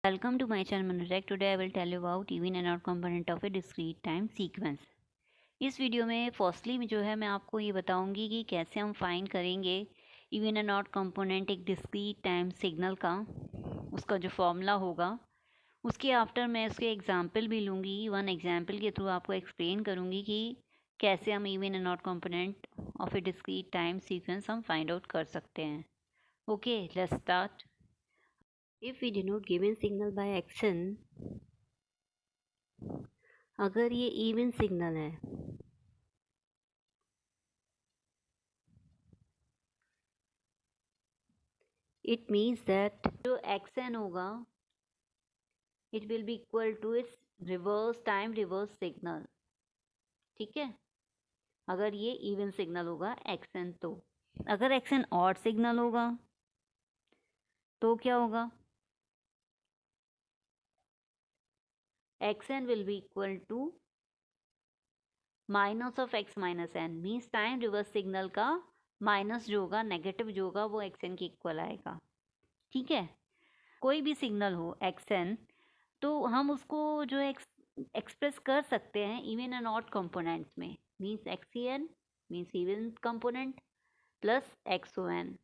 Welcome to my channel Manurek. Today I will tell you about even and odd component of a discrete time sequence. इस video में firstly जो है मैं आपको ये बताऊंगी कि कैसे हम फाइंड करेंगे इवन एंड ऑड कंपोनेंट एक डिस्क्रीट टाइम सिग्नल का, उसका जो फॉर्मूला होगा। उसके आफ्टर मैं उसके एग्जांपल भी लूँगी, वन एग्जांपल के थ्रू आपको एक्सप्लेन करूँगी कि कैसे हम even and odd component of a discrete time sequence हम फाइंड आउट कर सकते हैं। Okay, let's start. If we denote given signal by action, अगर ये इवन सिग्नल है इट मीन्स दैट जो एक्शन होगा it will be equal to its reverse time reverse signal. ठीक है, अगर ये इवन सिग्नल होगा एक्शन। तो अगर एक्शन ऑड सिग्नल होगा तो क्या होगा, action will be equal to minus of x minus n. Means time reverse signal का माइनस जो होगा, नेगेटिव जो होगा, वो एक्शन के इक्वल आएगा। ठीक है, कोई भी सिग्नल हो एक्सन तो हम उसको जो एक्सप्रेस कर सकते हैं इवन एंड ऑड कंपोनेंट्स में। Means x e n means even component plus x o n.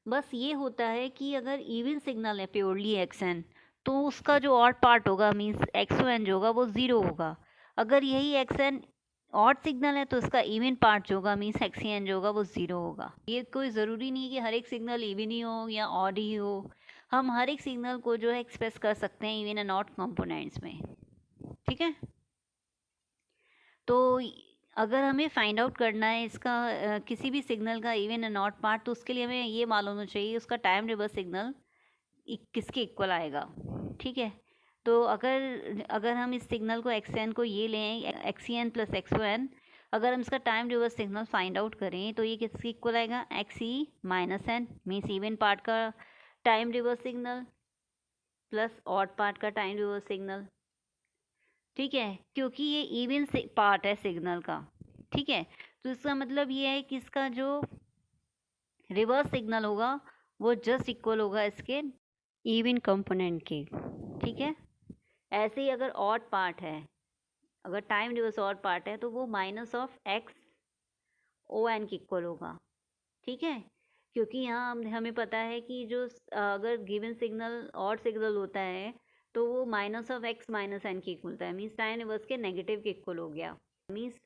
बस ये होता है कि अगर इवन सिग्नल है प्योरली एक्सन तो उसका जो ऑड पार्ट होगा मीन्स एक्सओएन जो होगा वो ज़ीरो होगा। अगर यही एक्सन ऑड सिग्नल है तो इसका इवन पार्ट जो होगा मीन्स एक्सीएन जो होगा वो ज़ीरो होगा। ये कोई ज़रूरी नहीं है कि हर एक सिग्नल इवन ही हो या ऑड ही हो, हम हर एक सिग्नल को जो है एक्सप्रेस कर सकते हैं इवन एंड ऑड कंपोनेंट्स में। ठीक है, तो अगर हमें फाइंड आउट करना है इसका किसी भी सिग्नल का इवन एंड ऑड पार्ट, तो उसके लिए हमें ये मालूम होना चाहिए उसका टाइम रिवर्स सिग्नल किसके इक्वल आएगा। ठीक है, तो अगर अगर हम इस सिग्नल को एक्स एन को ये लें x e n plus x o n, अगर हम इसका time reverse signal find out करें तो ये किसके इक्वल आएगा, x e minus n. Means even part का time reverse signal plus odd part का टाइम रिवर्स सिग्नल। ठीक है, क्योंकि ये इवन पार्ट है सिग्नल का। ठीक है, तो इसका मतलब ये है कि इसका जो रिवर्स सिग्नल होगा वो जस्ट इक्वल होगा इसके इवन कंपोनेंट के। ठीक है, ऐसे ही अगर ऑड पार्ट है, अगर टाइम रिवर्स ऑड पार्ट है तो वो minus of x o n के इक्वल होगा। ठीक है, क्योंकि यहाँ हमें पता है कि जो अगर गिवन सिग्नल ऑड सिग्नल होता है तो वो minus of x minus n के इक्वल होता है। मीन्स टाइम रिवर्स के नेगेटिव के इक्वल हो गया। मीन्स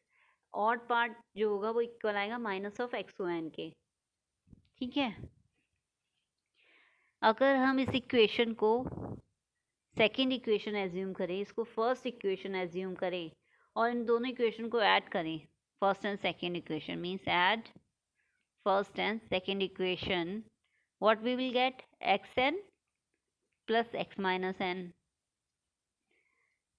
ऑड पार्ट जो होगा वो इक्वल आएगा minus of x o n के। ठीक है, अगर हम इस इक्वेशन को सेकेंड इक्वेशन एज्यूम करें, इसको फर्स्ट इक्वेशन एज्यूम करें और इन दोनों इक्वेशन को ऐड करें, first and second equation means add first and second equation, what we will get, xn plus x minus n।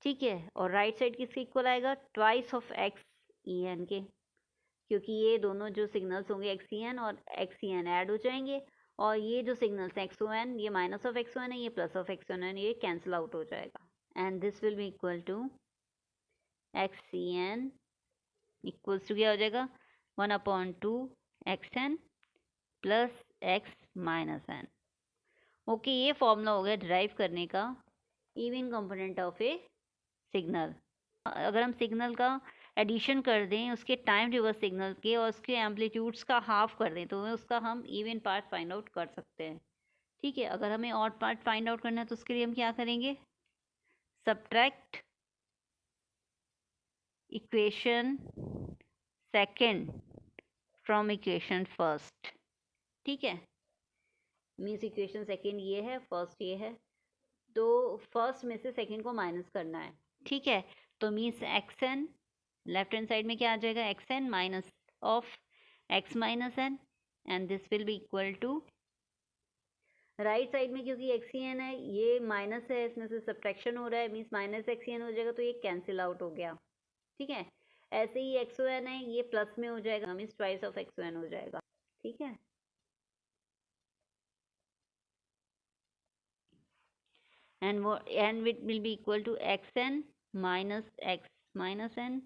ठीक है, और राइट साइड किसके इक्वल आएगा, twice of x e n के, क्योंकि ये दोनों जो सिग्नल्स होंगे एक्स ई एन और एक्स ई एन ऐड हो जाएंगे और ये जो सिग्नल्स एक्स ओ एन, ये minus of x o n है, ये plus of x o n, ये कैंसिल आउट हो जाएगा and this will be equal to x e n equals to क्या हो जाएगा, 1/2 x n plus x minus n. Okay, ये फॉर्मूला हो गया डिराइव करने का even component of a signal. अगर हम सिग्नल का एडिशन कर दें उसके टाइम रिवर्स सिग्नल के और उसके एम्पलीट्यूड्स का हाफ कर दें तो उसका हम इवन पार्ट फाइंड आउट कर सकते हैं। ठीक है, अगर हमें ऑड पार्ट फाइंड आउट करना है तो उसके लिए हम क्या करेंगे, subtract equation second from equation first. ठीक है, मीन्स इक्वेशन सेकेंड ये है, फर्स्ट ये है, तो फर्स्ट में से सेकेंड को माइनस करना है। ठीक है, तो means x n left hand side में क्या आ जाएगा, x n minus of x minus n and this will be equal to right side में, क्योंकि एक्स ई एन है ये माइनस है, इसमें से सब्ट्रैक्शन हो रहा है means minus x e n हो जाएगा तो ये कैंसिल आउट हो गया। ठीक है, ऐसे ही एक्स ओ एन है ये प्लस में हो जाएगा means twice of x o n हो जाएगा। ठीक है, and it will be equal to xn minus x minus n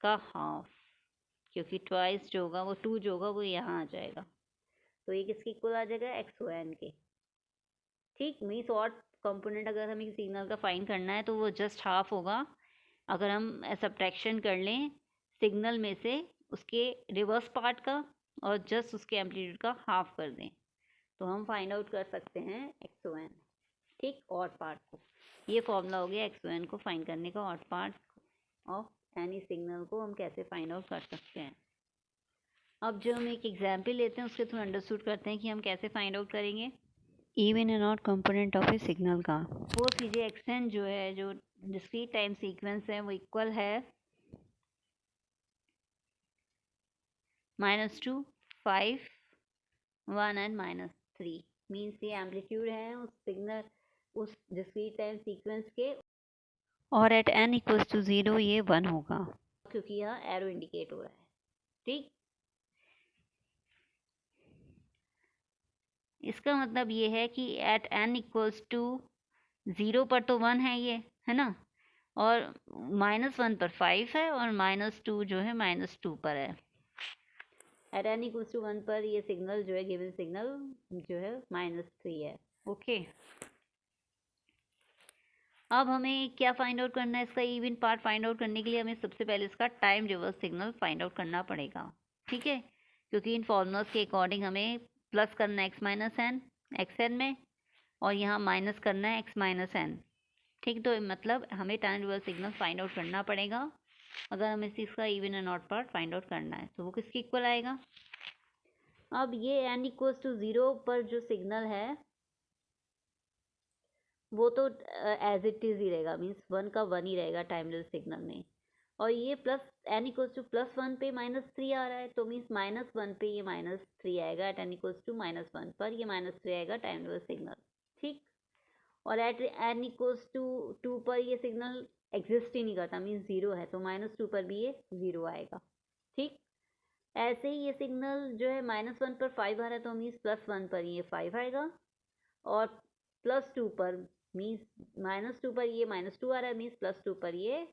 का हाफ, क्योंकि ट्वाइस जो होगा वो टू जो होगा वो यहाँ आ जाएगा तो ये किसके इक्वल आ जाएगा, एक्स ओ एन के। ठीक, मीन्स ऑड कंपोनेंट अगर हमें सिग्नल का फाइंड करना है तो वो जस्ट हाफ होगा। अगर हम सब्ट्रैक्शन कर लें सिग्नल में से उसके रिवर्स पार्ट का और जस्ट उसके एम्पलीट्यूड का हाफ कर दें तो हम फाइंड आउट कर सकते हैं एक्स ओ एन। ठीक, ऑड पार्ट को, ये फॉर्मूला हो गया एक्स ओ एन को फाइंड करने का। Odd part of any signal को हम कैसे फाइंड आउट कर सकते हैं। अब जो हम एक एग्जाम्पल लेते हैं उसके थ्रू अंडरस्टूड करते हैं कि हम कैसे फाइंड आउट करेंगे even and odd component of a signal का। सपोज कीजिए एक्स एन जो है, जो डिस्क्रीट टाइम सीक्वेंस है, वो इक्वल है -2, 5, 1 एंड -3। मीन्स ये एम्पलीट्यूड है उस सिग्नल उस डिस्क्रीट टाइम सीक्वेंस के, और एट n इक्वल्स टू 0 ये 1 होगा क्योंकि यहाँ एरो इंडिकेट हो रहा है। ठीक, इसका मतलब ये है कि एट n इक्वल्स टू 0 पर तो 1 है, ये है ना, और -1 पर 5 है, और -2 जो है -2 पर है। एट n इक्वल्स टू 1 पर ये सिग्नल जो है, गिवन सिग्नल जो है -3 है। ओके, अब हमें क्या फाइंड आउट करना है, इसका इवन पार्ट फाइंड आउट करने के लिए हमें सबसे पहले इसका time reverse signal find out करना पड़ेगा। ठीक है, क्योंकि इन फॉर्मूलाज के अकॉर्डिंग हमें प्लस करना है x minus n x n में, और यहाँ माइनस करना है x माइनस एन। ठीक, तो मतलब हमें time reverse signal find out करना पड़ेगा अगर हमें इसका even and odd part find out करना है। तो वो किसके इक्वल आएगा। अब ये n इक्वल्स टू 0 पर जो सिग्नल है वो तो एज इट इज़ ही रहेगा, मीन्स 1 का 1 ही रहेगा टाइम रिवर्स सिग्नल में। और ये प्लस n इक्वल्स टू +1 पे -3 आ रहा है, तो मीन्स -1 पे ये -3 आएगा। एट n इक्वल्स टू -1 पर ये -3 आएगा टाइम रिवर्स सिग्नल। ठीक, और एट n इक्वल्स टू 2 पर ये सिग्नल एग्जिस्ट ही नहीं करता, मीन्स 0 है, तो -2 पर भी ये 0 आएगा। ठीक, ऐसे ही ये सिग्नल जो है -1 पर 5 आ रहा है, तो मीन्स +1 पर ये 5 आएगा, और +2 पर मीन्स -2 पर ये -2 आ रहा है, मीन्स +2 पर ये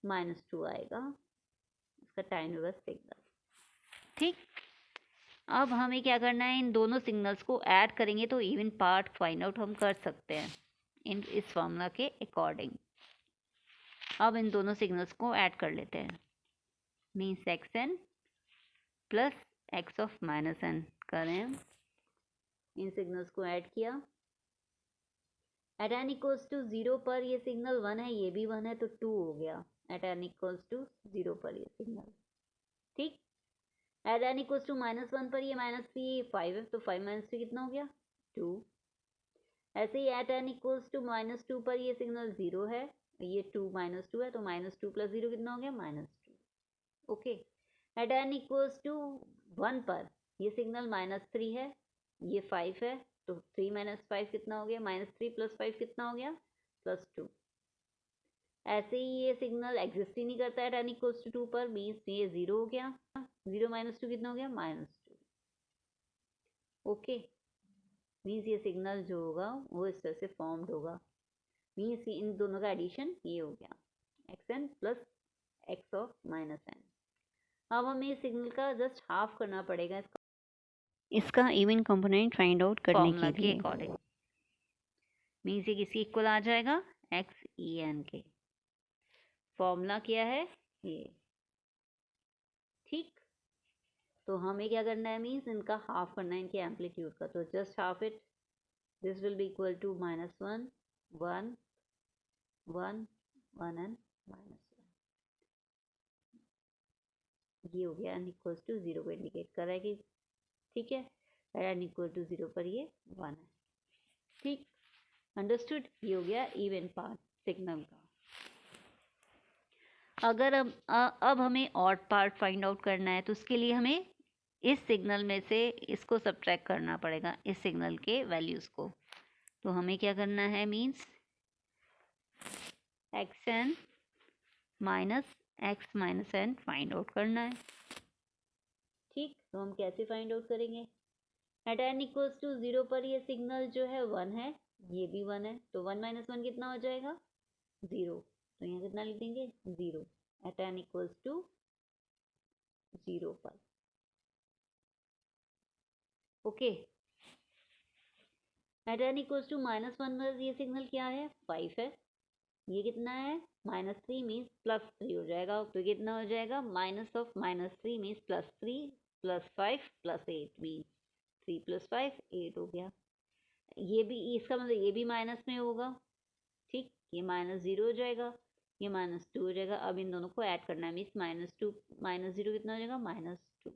-2 आएगा इसका टाइम रिवर्स सिग्नल। ठीक, अब हमें क्या करना है, इन दोनों सिग्नल्स को ऐड करेंगे तो इवन पार्ट फाइंड आउट हम कर सकते हैं इस फॉर्मूला के अकॉर्डिंग। अब इन दोनों सिग्नल्स को ऐड कर लेते हैं, means x n plus x of minus n करें हम। इन सिग्नल्स को ऐड किया, एट n इक्वल्स टू 0 पर ये सिग्नल 1 है, ये भी 1 है, तो 2 हो गया एट n इक्वल्स टू 0 पर ये सिग्नल। ठीक, एट n इक्वल्स टू -1 पर ये -3 5 है, तो 5 -3 कितना हो गया 2। ऐसे ही एट n इक्वल्स टू -2 पर ये सिग्नल 0 है, ये 2 -2 है, तो -2 + 0 कितना हो गया -2। Okay, at n equals to 1 पर ये सिग्नल -3 है, ये 5 है, तो 3 - 5 कितना हो गया -3 + 5 कितना हो गया +2। ऐसे ही ये सिग्नल एग्जिस्ट ही नहीं करता है n इक्वल्स टू 2 पर, मीन्स ये 0 हो गया, 0 - 2 कितना हो गया -2। ओके, मीन्स ये सिग्नल जो होगा वो इस तरह से फॉर्म्ड होगा, मीन्स इन दोनों का एडिशन ये हो गया x n plus x of minus n. अब हमें इस सिग्नल का जस्ट हाफ करना पड़ेगा इसका इवन कंपोनेंट फाइंड आउट करने के अकॉर्डिंग। मीन्स ये किसी इक्वल आ जाएगा एक्स ई एन के। फॉर्मूला क्या है ये। ठीक, तो हमें क्या करना है, मीन्स इनका हाफ करना है, इनके एम्पलीट्यूड का, तो just half it, this will be equal to -1 1 1 1 and -1। ये हो गया n इक्वल्स टू 0 को इंडिकेट कर रहा है कि ठीक है, n इक्वल टू 0 पर ये 1 है। ठीक, अंडरस्टूड, ये हो गया इवन पार्ट सिग्नल का। अगर अब हमें ऑड पार्ट फाइंड आउट करना है, तो उसके लिए हमें इस सिग्नल में से इसको सब्ट्रैक्ट करना पड़ेगा, इस सिग्नल के वैल्यूज़ को। तो हमें क्या करना है, means x n minus x minus n find out करना है। ठीक, तो हम कैसे फाइंड आउट करेंगे, एट n इक्वल्स टू 0 पर ये सिग्नल जो है 1 है, ये भी 1 है, तो 1 - 1 कितना हो जाएगा 0, तो यहाँ कितना लिख देंगे 0 एट n इक्वल्स टू 0 पर। Okay, at n equals to -1 पर ये सिग्नल क्या है, 5 है। ये कितना है, -3 मीन्स +3 हो जाएगा। तो कितना हो जाएगा, माइनस ऑफ -3 मीन्स +3 +5 +8 मीन्स 3 + 5 8 हो गया। ये भी, इसका मतलब ये भी माइनस में होगा, ठीक। ये -0 हो जाएगा, ये -2 हो जाएगा। अब इन दोनों को ऐड करना है, मीन्स -2 -0 कितना हो जाएगा, -2।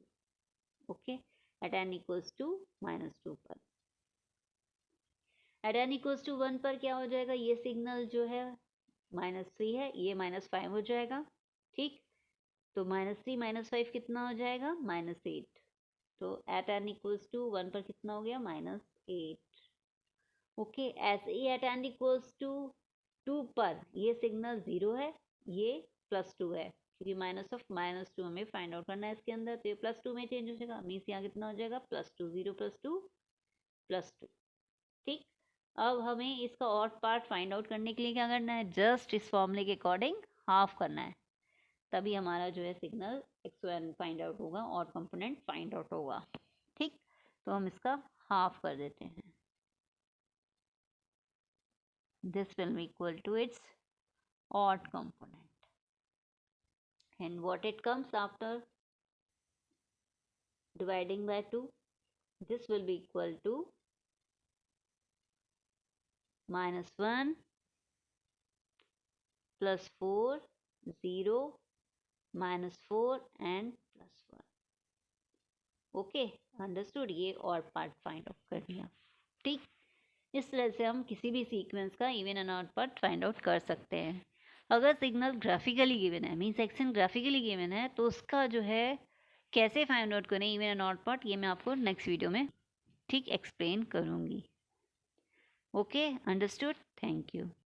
Okay, at n equals to -2 पर। एट एन इक्वल्स टू 1 पर क्या हो जाएगा, ये सिग्नल जो है -3 है, ये -5 हो जाएगा, ठीक। तो -3 -5 कितना हो जाएगा, -8। तो एट एन इक्वल्स टू 1 पर कितना हो गया, -8। ओके, ऐसे ही एट एन इक्वल्स टू 2 पर ये सिग्नल 0 है, ये +2 है, क्योंकि -2 हमें फाइंड आउट करना है इसके अंदर। तो ये +2 में चेंज हो जाएगा, मीन्स यहाँ कितना हो जाएगा, +2 0 +2 +2, ठीक। अब हमें इसका ऑड पार्ट फाइंड आउट करने के लिए क्या करना है, जस्ट इस फॉर्मूले के अकॉर्डिंग हाफ करना है, तभी हमारा जो है सिग्नल x1 फाइंड आउट होगा, ऑड कंपोनेंट फाइंड आउट होगा, ठीक। तो हम इसका हाफ कर देते हैं, this will be equal to its odd component, and what it comes after dividing by 2, this will be equal to -1 +4 0 -4 and +1। Okay, understood. ये और पार्ट फाइंड आउट कर दिया, ठीक। इस तरह से हम किसी भी सीक्वेंस का even and odd part find out कर सकते हैं। अगर सिग्नल ग्राफिकली गिवन है, मीन्स एक्शन ग्राफिकली गिवन है, तो उसका जो है कैसे फाइंड आउट करें इवन एंड ऑड पार्ट, ये मैं आपको नेक्स्ट वीडियो में ठीक एक्सप्लेन करूँगी। Okay, understood, thank you.